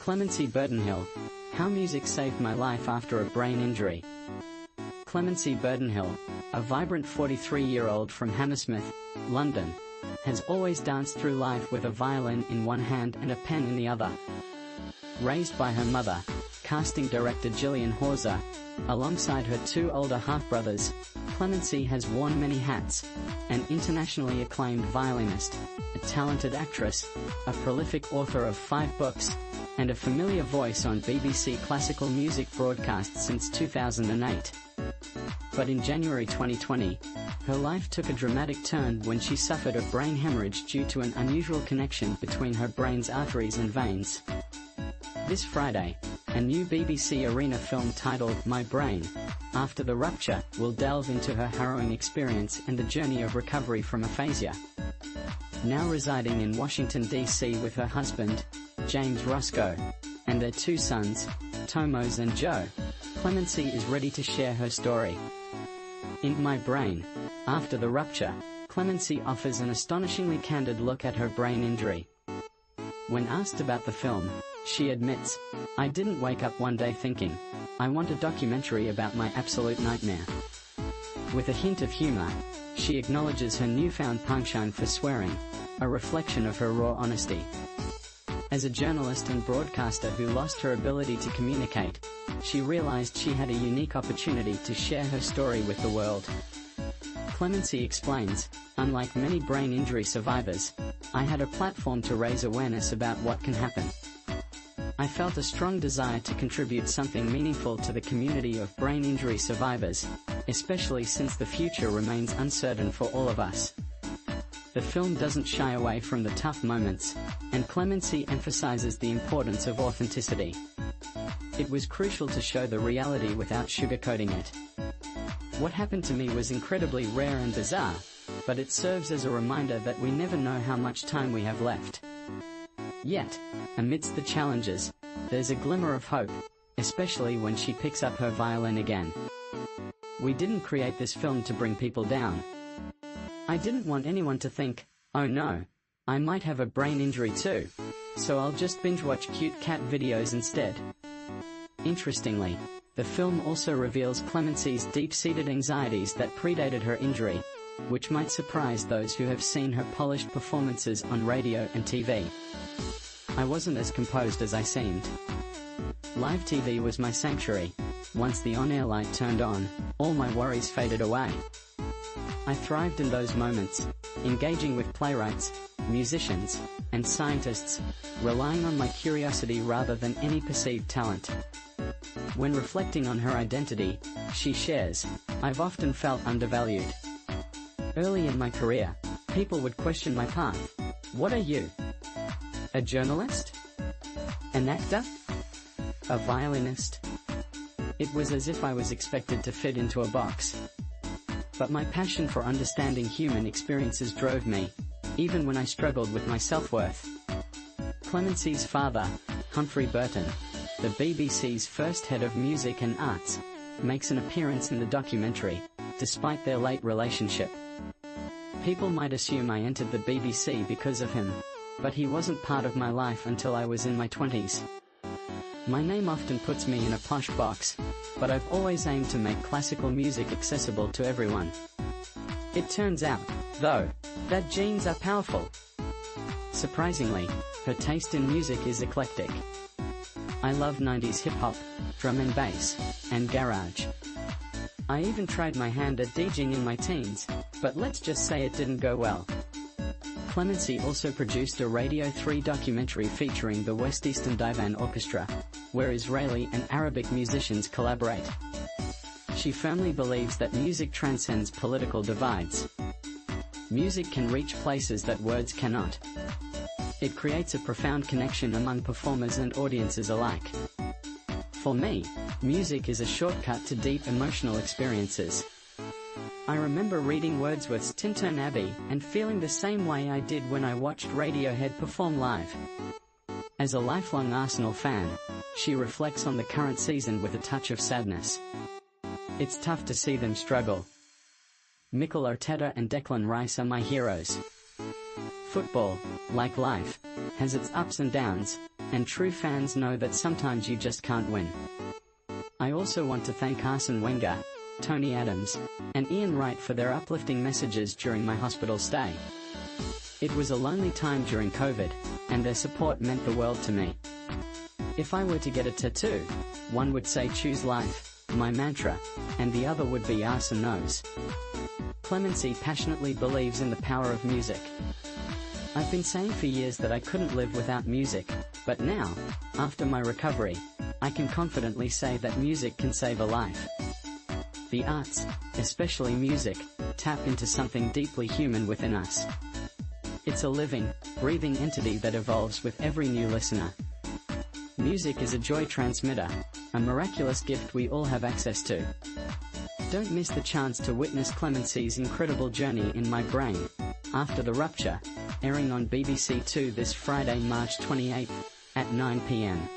Clemency Burton-Hill, How Music Saved My Life After a Brain Injury. Clemency Burton-Hill, a vibrant 43-year-old from Hammersmith, London, has always danced through life with a violin in one hand and a pen in the other. Raised by her mother, casting director Gillian Hawser, alongside her two older half-brothers, Clemency has worn many hats: an internationally acclaimed violinist, a talented actress, a prolific author of 5 books, and a familiar voice on BBC classical music broadcasts since 2008. But in January 2020, her life took a dramatic turn when she suffered a brain hemorrhage due to an unusual connection between her brain's arteries and veins. This Friday, a new BBC Arena film titled My Brain, After the Rupture, will delve into her harrowing experience and the journey of recovery from aphasia. Now residing in Washington, D.C. with her husband, James Roscoe, and their 2 sons, Tomos and Joe, Clemency is ready to share her story. In My Brain, After the Rupture, Clemency offers an astonishingly candid look at her brain injury. When asked about the film, she admits, "I didn't wake up one day thinking, I want a documentary about my absolute nightmare." With a hint of humor, she acknowledges her newfound penchant for swearing, a reflection of her raw honesty. As a journalist and broadcaster who lost her ability to communicate, she realized she had a unique opportunity to share her story with the world. Clemency explains, "Unlike many brain injury survivors, I had a platform to raise awareness about what can happen. I felt a strong desire to contribute something meaningful to the community of brain injury survivors, especially since the future remains uncertain for all of us." The film doesn't shy away from the tough moments, and Clemency emphasizes the importance of authenticity. "It was crucial to show the reality without sugarcoating it. What happened to me was incredibly rare and bizarre, but it serves as a reminder that we never know how much time we have left. Yet, amidst the challenges, there's a glimmer of hope, especially when she picks up her violin again. We didn't create this film to bring people down. I didn't want anyone to think, oh no, I might have a brain injury too, so I'll just binge-watch cute cat videos instead." Interestingly, the film also reveals Clemency's deep-seated anxieties that predated her injury, which might surprise those who have seen her polished performances on radio and TV. "I wasn't as composed as I seemed. Live TV was my sanctuary. Once the on-air light turned on, all my worries faded away. I thrived in those moments, engaging with playwrights, musicians, and scientists, relying on my curiosity rather than any perceived talent." When reflecting on her identity, she shares, "I've often felt undervalued. Early in my career, people would question my path. What are you? A journalist? An actor? A violinist?" It was as if I was expected to fit into a box. But my passion for understanding human experiences drove me, even when I struggled with my self-worth. Clemency's father, Humphrey Burton, the BBC's first head of music and arts, makes an appearance in the documentary, despite their late relationship. "People might assume I entered the BBC because of him, but he wasn't part of my life until I was in my 20s. My name often puts me in a posh box, but I've always aimed to make classical music accessible to everyone. It turns out, though, that genes are powerful." Surprisingly, her taste in music is eclectic. "I love 90s hip-hop, drum and bass, and garage. I even tried my hand at DJing in my teens, but let's just say it didn't go well." Clemency also produced a Radio 3 documentary featuring the West Eastern Divan Orchestra, where Israeli and Arabic musicians collaborate. She firmly believes that music transcends political divides. Music can reach places that words cannot. It creates a profound connection among performers and audiences alike. "For me, music is a shortcut to deep emotional experiences. I remember reading Wordsworth's Tintern Abbey and feeling the same way I did when I watched Radiohead perform live." As a lifelong Arsenal fan, she reflects on the current season with a touch of sadness. "It's tough to see them struggle. Mikel Arteta and Declan Rice are my heroes. Football, like life, has its ups and downs, and true fans know that sometimes you just can't win. I also want to thank Arsene Wenger, Tony Adams, and Ian Wright for their uplifting messages during my hospital stay. It was a lonely time during COVID, and their support meant the world to me. If I were to get a tattoo, one would say "Choose life," my mantra, and the other would be Arsene knows. Clemency passionately believes in the power of music. I've been saying for years that I couldn't live without music, but now, after my recovery, I can confidently say that music can save a life. The arts, especially music, tap into something deeply human within us. It's a living, breathing entity that evolves with every new listener. Music is a joy transmitter, a miraculous gift we all have access to. Don't miss the chance to witness Clemency's incredible journey in My Brain, After the Rupture, airing on BBC Two this Friday, March 28, at 9 p.m.